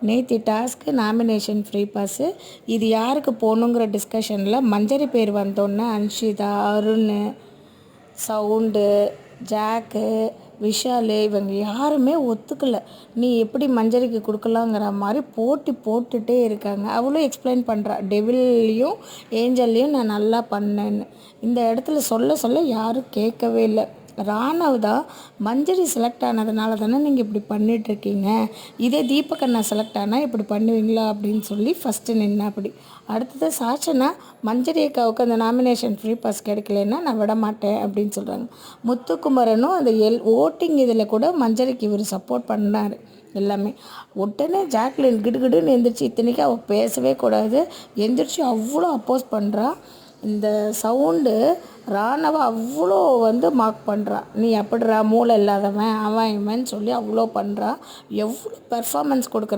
நேற்று task nomination free pass. இது யாருக்கு போகணுங்கிற டிஸ்கஷனில் மஞ்சரி பேர் வந்தோன்னே அன்ஷிதா, அருண், சவுண்டு, ஜாக்கு, விஷால் இவங்க யாருமே ஒத்துக்கலை. நீ எப்படி மஞ்சரிக்கு கொடுக்கலாங்கிற மாதிரி போட்டுகிட்டே இருக்காங்க. அவளும் எக்ஸ்பிளைன் பண்ணுறா, டெவில்லையும் ஏஞ்சல்லையும் நான் நல்லா பண்ணேன்னு. இந்த இடத்துல சொல்ல யாரும் கேட்கவே இல்லை. ராணவ் தான் மஞ்சரி செலக்ட் ஆனதுனால தானே நீங்கள் இப்படி பண்ணிகிட்ருக்கீங்க, இதே தீபக் செலக்ட் ஆனால் இப்படி பண்ணுவீங்களா அப்படின்னு சொல்லி ஃபஸ்ட்டு நின்னா. அப்படி அடுத்தது சாச்சனா மஞ்சரி அக்காவுக்கு அந்த நாமினேஷன் ஃப்ரீ பாஸ் கிடைக்கலன்னா நான் விட மாட்டேன் அப்படின்னு சொல்கிறாங்க. முத்துக்குமரனும் அந்த ஓட்டிங் இதில் கூட மஞ்சரிக்கு இவர் சப்போர்ட் பண்ணார் எல்லாமே. உடனே ஜாக்லின் கிடுகிடுன்னு எந்திரிச்சு, இத்தனைக்கும் அவள் பேசவே கூடாது, எந்திரிச்சு அவ்வளோ அப்போஸ் பண்ணுறா. இந்த சவுண்டு ராணவ அவ்வளோ மார்க் பண்ணுறா. நீ அப்படிறா மூளை இல்லாதவன் அவன் இவன் சொல்லி அவ்வளோ பண்ணுறா. எவ்வளோ பெர்ஃபார்மன்ஸ் கொடுக்குறா.